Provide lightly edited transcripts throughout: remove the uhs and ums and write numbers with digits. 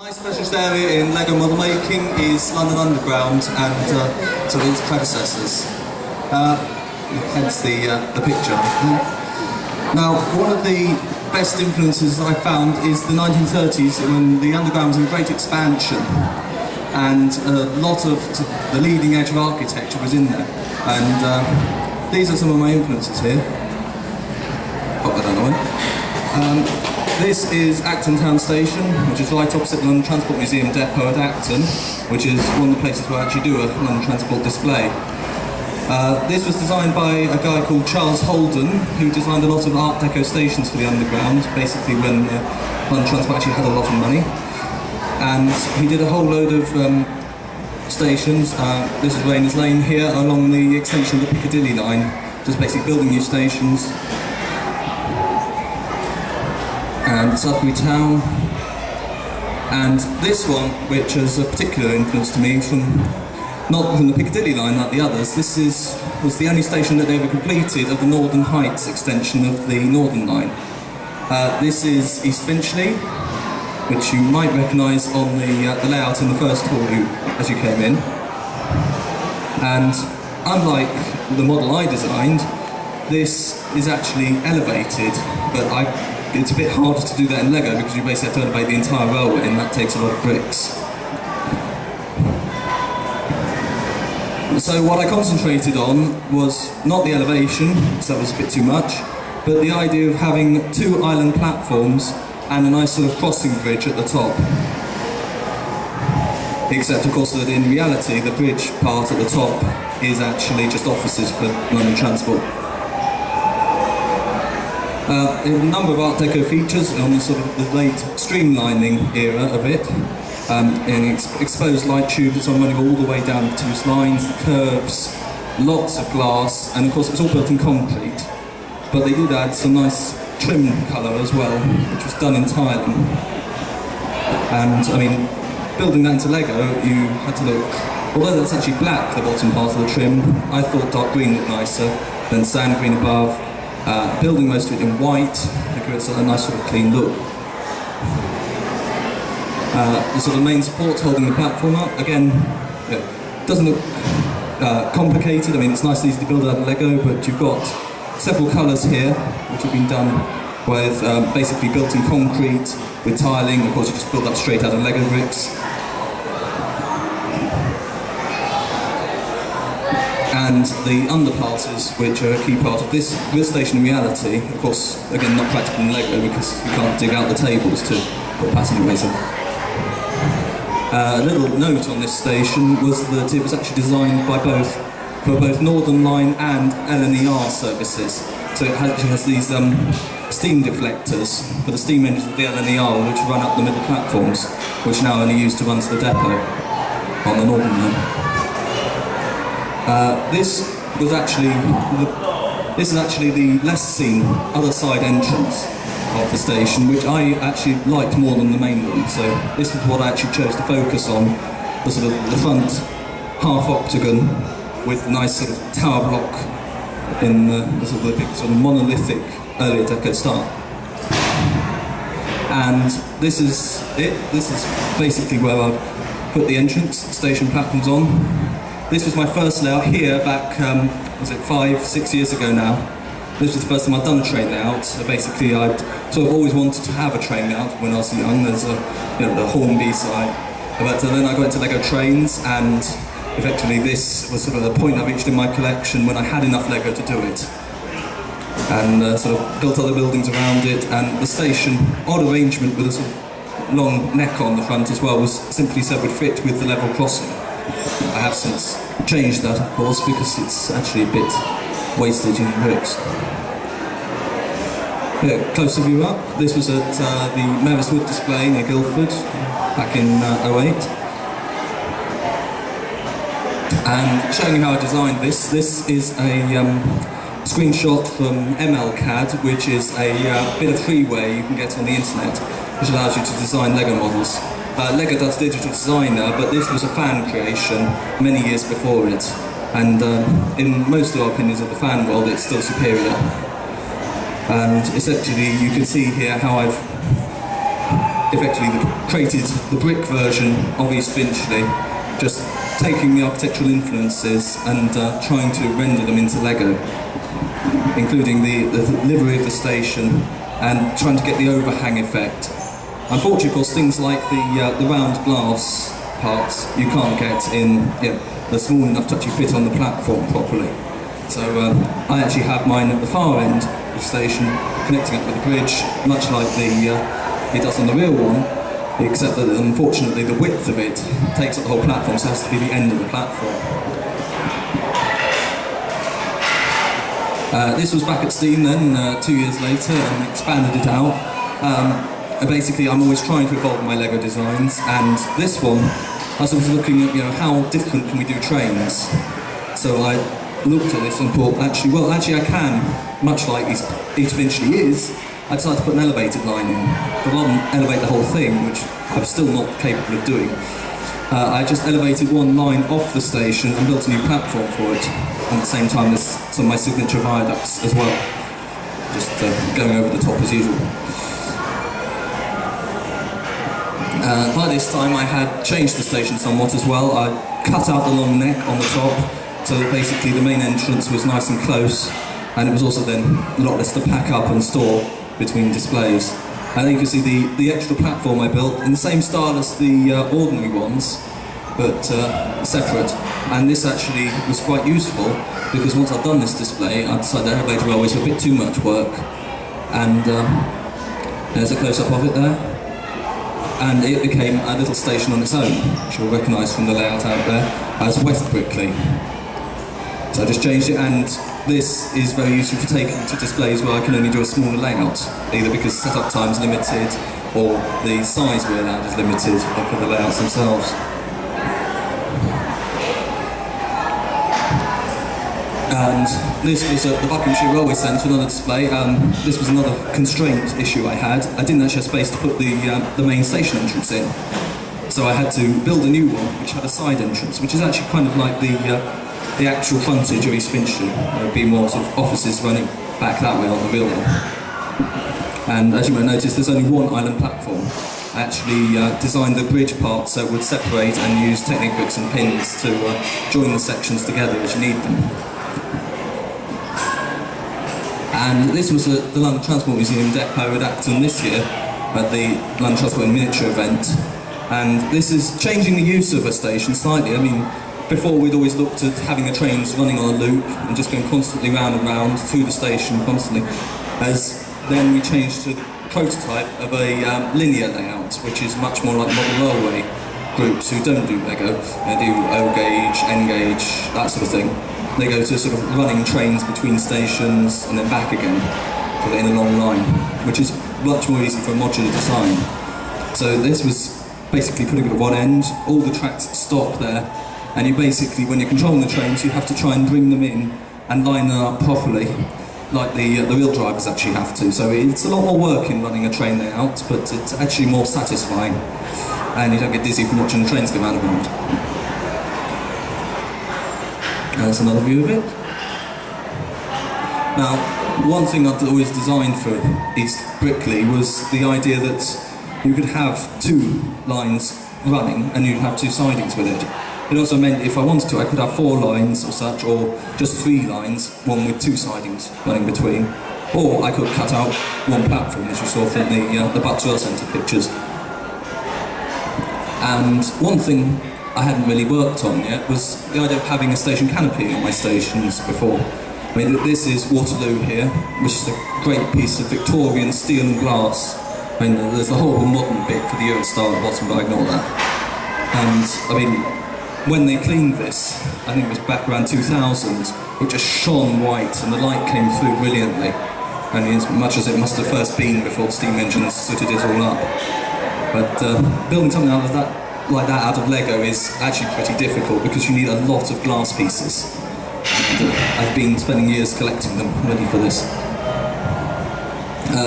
My specialist area in LEGO model making is London Underground and sort of its predecessors, hence the picture. Now, one of the best influences I found is the 1930s when the Underground was in great expansion and a lot of the leading edge of architecture was in there. And these are some of my influences here. Pop that on. This is Acton Town Station, which is right opposite the London Transport Museum depot at Acton, which is one of the places where I actually do a London Transport display. This was designed by a guy called Charles Holden, who designed a lot of Art Deco stations for the Underground, basically when London Transport actually had a lot of money. And he did a whole load of stations. This is Rayners Lane here, along the extension of the Piccadilly line, just basically building new stations. And Sudbury Town, and this one, which has a particular influence to me, not from the Piccadilly line like the others. This was the only station that they ever completed of the Northern Heights extension of the Northern Line. This is East Finchley, which you might recognise on the layout in the first hall as you came in. And unlike the model I designed, this is actually elevated, but it's a bit harder to do that in LEGO because you basically have to elevate the entire railway, and that takes a lot of bricks. So what I concentrated on was not the elevation, because that was a bit too much, but the idea of having two island platforms and a nice sort of crossing bridge at the top. Except of course that in reality the bridge part at the top is actually just offices for London Transport. A number of Art Deco features on the sort of the late streamlining era of it. In exposed light tube that's running all the way down to its lines, the curves, lots of glass, and of course it was all built in concrete. But they did add some nice trim colour as well, which was done in tiling. And I mean, building that into LEGO, you had to look, although that's actually black, the bottom part of the trim, I thought dark green looked nicer than sand green above. Building most of it in white, to give it a nice sort of clean look. The sort of main support holding the platform up, again, it doesn't look complicated. I mean, it's nice and easy to build out of LEGO, but you've got several colours here, which have been done with basically built in concrete, with tiling. Of course, you just build that straight out of LEGO bricks. And the underpasses, which are a key part of this station in reality. Of course, again, not practical in LEGO because you can't dig out the tables to put passengers in. A little note on this station was that it was actually designed for both Northern Line and LNER services. So it actually has these steam deflectors for the steam engines of the LNER, which run up the middle platforms, which now only used to run to the depot on the Northern Line. This is actually the less seen other side entrance of the station, which I actually liked more than the main one. So this is what I actually chose to focus on, the sort of the front half octagon with a nice sort of tower block in the sort of big sort of monolithic earlier deco style. And this is it. This is basically where I've put the entrance station platforms on. This was my first layout here back, was it 5-6 years ago now. This was the first time I'd done a train layout. So basically I'd sort of always wanted to have a train layout when I was young. There's the Hornby side. But then I got into LEGO trains, and effectively this was sort of the point I reached in my collection when I had enough LEGO to do it. And sort of built other buildings around it, and the station, odd arrangement with a sort of long neck on the front as well, was simply so it would fit with the level crossing. I have since changed that, of course, because it's actually a bit wasted in bricks. Closer view up, this was at the Maris Wood display near Guildford back in '08. And showing you how I designed this is a screenshot from MLCAD, which is a bit of freeware you can get on the internet, which allows you to design LEGO models. LEGO does digital designer, but this was a fan creation many years before it. And in most of our opinions of the fan world, it's still superior. And essentially, you can see here how I've effectively created the brick version of East Finchley, just taking the architectural influences and trying to render them into Lego, including the livery of the station and trying to get the overhang effect. Unfortunately, of course, things like the round glass parts you can't get in, they're small enough to actually fit on the platform properly. So I actually have mine at the far end of the station, connecting up with the bridge, much like it does on the real one, except that unfortunately the width of it takes up the whole platform, so it has to be the end of the platform. This was back at Steam then, 2 years later, and expanded it out. Basically, I'm always trying to evolve my Lego designs, and this one, I was looking at, how different can we do trains? So I looked at this and thought, actually I can, much like East Finchley is. I decided to put an elevated line in, but rather than elevate the whole thing, which I'm still not capable of doing. I just elevated one line off the station and built a new platform for it. And at the same time, there's some of my signature viaducts as well, just going over the top as usual. By this time I had changed the station somewhat as well. I cut out the long neck on the top, so that basically the main entrance was nice and close, and it was also then a lot less to pack up and store between displays. And then you can see the extra platform I built in the same style as the ordinary ones, but separate. And this actually was quite useful, because once I'd done this display, I decided the elevator railways were a bit too much work. And there's a close-up of it there. And it became a little station on its own, which you'll recognise from the layout out there, as West Brickley. So I just changed it, and this is very useful for taking to displays where I can only do a smaller layout, either because setup time is limited, or the size we're allowed is limited for the layouts themselves. And this was at the Buckinghamshire Railway Centre, another display. This was another constraint issue I had. I didn't actually have space to put the main station entrance in. So I had to build a new one, which had a side entrance, which is actually kind of like the actual frontage of East Finchley. There would be more sort of offices running back that way on the real one. And as you might notice, there's only one island platform. I actually designed the bridge part so it would separate and use Technic bricks and pins to join the sections together as you need them. And this was at the London Transport Museum Depot at Acton this year, at the London Transport and Miniature event. And this is changing the use of a station slightly. I mean, before we'd always looked at having the trains running on a loop and just going constantly round and round through the station constantly, as then we changed to the prototype of a linear layout, which is much more like model railway groups who don't do Lego. They do O gauge, N gauge, that sort of thing. They go to sort of running trains between stations and then back again, so they're in a long line, which is much more easy for a modular design. So this was basically putting it at one end, all the tracks stop there, and you basically, when you're controlling the trains, you have to try and bring them in and line them up properly, like the real drivers actually have to. So it's a lot more work in running a train layout, but it's actually more satisfying, and you don't get dizzy from watching the trains go round and round. There's another view of it. Now, one thing I'd always designed for East Brickley was the idea that you could have two lines running and you'd have two sidings with it. It also meant if I wanted to, I could have 4 lines or such, or just 3 lines, one with 2 sidings running between. Or I could cut out one platform, as you saw from the Bucks Rail Centre pictures. And one thing I hadn't really worked on yet was the idea of having a station canopy on my stations before. I mean, this is Waterloo here, which is a great piece of Victorian steel and glass. I mean, there's the whole modern bit for the Eurostar at the bottom, but I ignore that. And, I mean, when they cleaned this, I think it was back around 2000, it just shone white and the light came through brilliantly. I mean, as much as it must have first been before the steam engines sooted it all up. But building something out of that, like that out of Lego is actually pretty difficult because you need a lot of glass pieces. And, I've been spending years collecting them ready for this.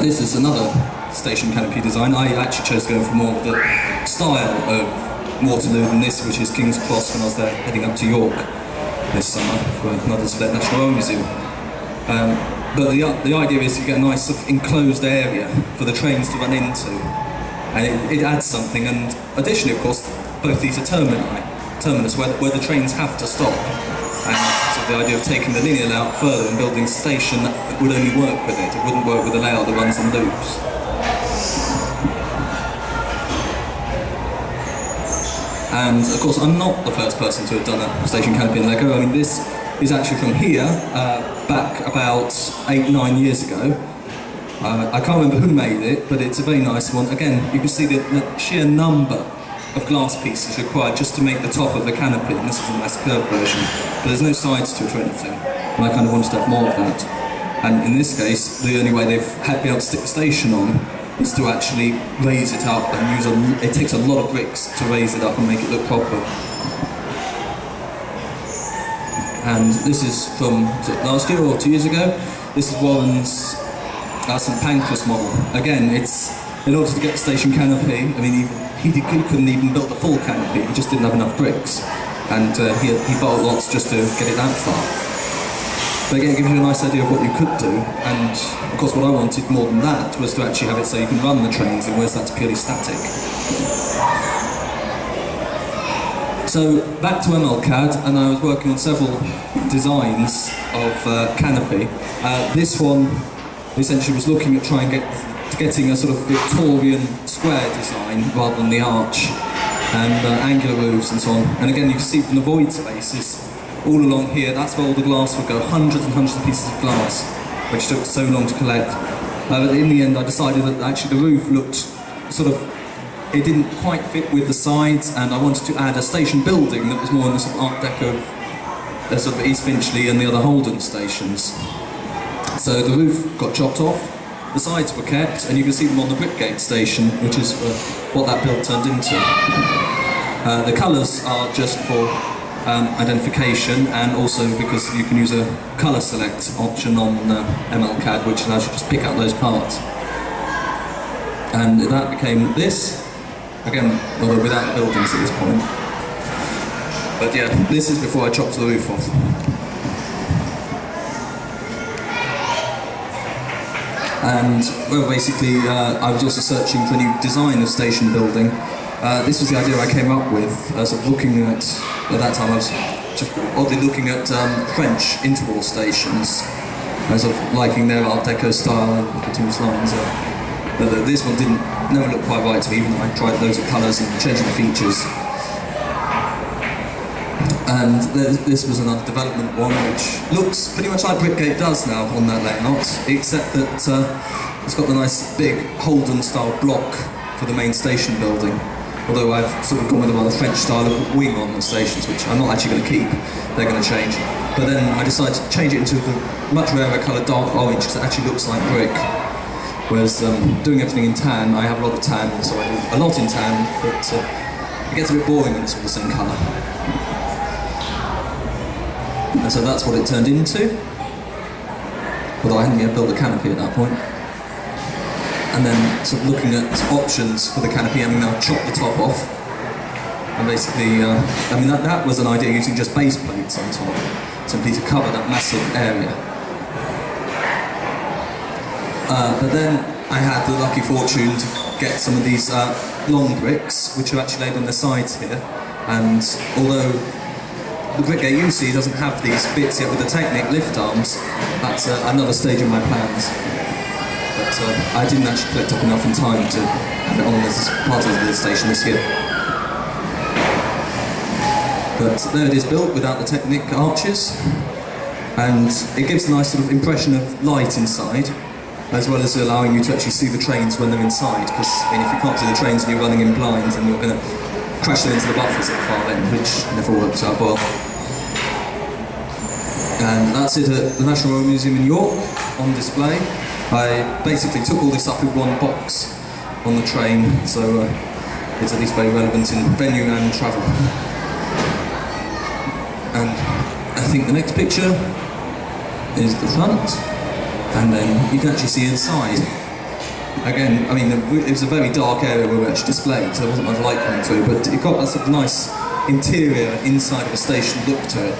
This is another station canopy design. I actually chose to go for more of the style of Waterloo than this, which is King's Cross, when I was there heading up to York this summer for another display at National Rail Museum. But the idea is you get a nice sort of enclosed area for the trains to run into. and it adds something. And additionally, of course, both these are terminus where the trains have to stop. And so the idea of taking the linear layout further and building a station that would only work with it. It wouldn't work with a layout that runs in loops. And of course, I'm not the first person to have done a station canopy in Lego. I mean, this is actually from here, back about 8-9 years ago. I can't remember who made it, but it's a very nice one. Again, you can see the sheer number of glass pieces required just to make the top of the canopy, and this is a nice curved version, but there's no sides to it or anything, and I kind of wanted to have more of that. And in this case, the only way they've been able to stick the station on is to actually raise it up and it takes a lot of bricks to raise it up and make it look proper. And this is from last year or 2 years ago. This is Warren's St Pancras model. Again, it's in order to get the station canopy, I mean, he couldn't even build the full canopy, he just didn't have enough bricks. And he bought lots just to get it that far. But again, it gives you a nice idea of what you could do, and of course what I wanted more than that was to actually have it so you can run the trains in whereas that's purely static. So back to MLCAD, and I was working on several designs of canopy. This one essentially was looking at getting a sort of Victorian square design rather than the arch, and angular roofs and so on. And again, you can see from the void spaces all along here, that's where all the glass would go, hundreds and hundreds of pieces of glass, which took so long to collect. But in the end, I decided that actually the roof looked sort of, it didn't quite fit with the sides, and I wanted to add a station building that was more in the sort of Art Deco, sort of East Finchley and the other Holden stations. So the roof got chopped off, the sides were kept, and you can see them on the Brickgate station, which is what that build turned into. The colours are just for identification, and also because you can use a colour select option on MLCAD, which allows you to just pick out those parts. And that became this, again, although without buildings at this point. But yeah, this is before I chopped the roof off. And well, basically, I was also searching for a new design of station building. This was the idea I came up with, sort of looking at that time I was just oddly looking at French interwall stations, sort of liking their Art Deco style and continuous lines. But this one never looked quite right to me, even though I tried loads of colours and changing the features. And this was another development one, which looks pretty much like Brickgate does now on that layout, except that it's got the nice big Holden style block for the main station building. Although I've sort of gone with a rather French style of wing on the stations, which I'm not actually going to keep, they're going to change. But then I decided to change it into the much rarer colour dark orange, because it actually looks like brick. Whereas doing everything in tan, I have a lot of tan, so I do a lot in tan, but it gets a bit boring when it's all the same colour. And so that's what it turned into, although I hadn't yet built a canopy at that point. And then sort of looking at options for the canopy, having now chopped the top off. And basically, I mean that was an idea using just base plates on top, simply to cover that massive area. But then I had the lucky fortune to get some of these long bricks, which are actually laid on the sides here. And although the Brickgate you see doesn't have these bits yet with the Technic lift arms, that's another stage in my plans. But I didn't actually collect up enough in time to have it on as part of the station this year. But there it is built without the Technic arches, and it gives a nice sort of impression of light inside, as well as allowing you to actually see the trains when they're inside, because I mean, if you can't see the trains and you're running in blind, then you're going to crash them into the buffers at the far end, which never works out well. And that's it at the National Railway Museum in York, on display. I basically took all this up in one box on the train, so it's at least very relevant in venue and travel. And I think the next picture is the front, and then you can actually see inside. Again, I mean, it was a very dark area where we actually displayed, so there wasn't much light coming through, but it got a sort of nice interior inside of a station look to it,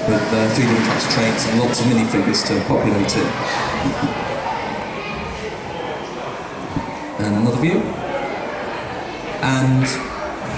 with 3 different types of trains and lots of minifigures to populate it. And another view. And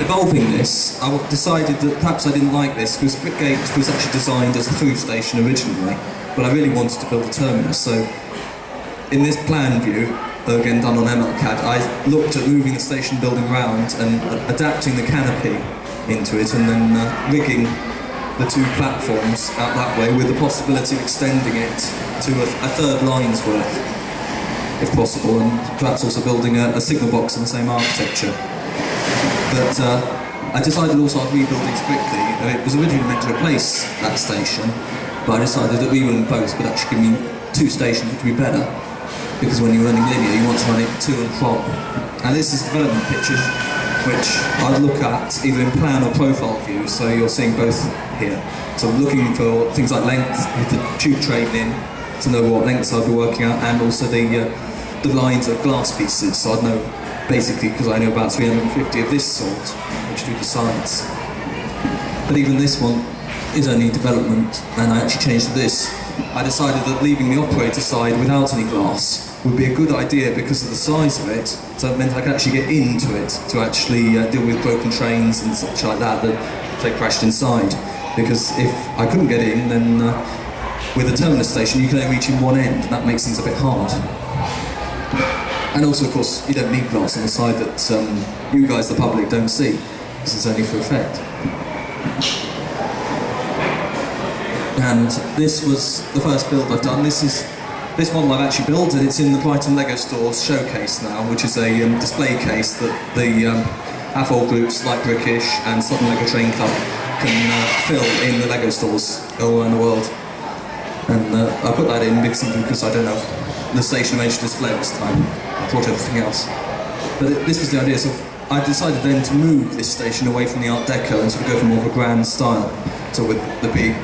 evolving this, I decided that perhaps I didn't like this because Brickley was actually designed as a food station originally, but I really wanted to build a terminus. So in this plan view, again done on MLCAD, I looked at moving the station building round and adapting the canopy into it, and then rigging the two platforms out that way with the possibility of extending it to a third line's worth, if possible, and perhaps also building a signal box in the same architecture. But I decided also I'd rebuild East Brickley. It was originally meant to replace that station, but I decided that rebuilding both would actually give me two stations, which would be better, because when you're running linear, you want to run it to and from. And this is development pictures, which I'd look at either in plan or profile view, so you're seeing both here. So I'm looking for things like length, with the tube train in, to know what lengths I'd be working out, and also the lines of glass pieces, so I'd know basically, because I know about 350 of this sort, which do the sides. But even this one is only development, and I actually changed to this. I decided that leaving the operator side without any glass would be a good idea because of the size of it, so it meant I could actually get into it to actually deal with broken trains and such like that they crashed inside. Because if I couldn't get in, then with a terminus station you can only reach in one end, and that makes things a bit hard. And also, of course, you don't need glass on the side that you guys, the public, don't see, because it's only for effect. And this was the first build I've done. This model I've actually built, and it's in the Brighton Lego Store's showcase now, which is a display case that the AFOL groups like Brickish and Southern Lego Train Club can fill in the Lego stores all around the world. And I put that in because I don't have the station range to display this time. I brought everything else. But this was the idea. So I decided then to move this station away from the Art Deco and sort of go for more of a grand style. So with the big,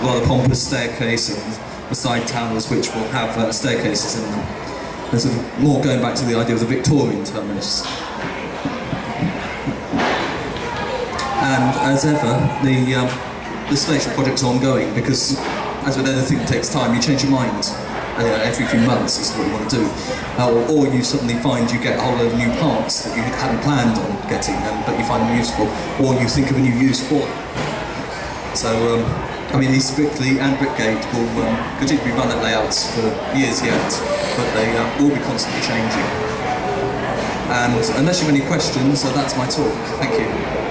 rather pompous staircase and the side towers, which will have staircases in them. And sort of more going back to the idea of the Victorian terminus. And as ever, the station project's ongoing because, as with anything that takes time, you change your mind every few months as to what you want to do. Or you suddenly find you get a whole load of new parts that you hadn't planned on getting, but you find them useful, or you think of a new use for them. So, I mean, East Brickley and Brickgate will continue to be run at layouts for years yet, but they will be constantly changing. And unless you have any questions, that's my talk. Thank you.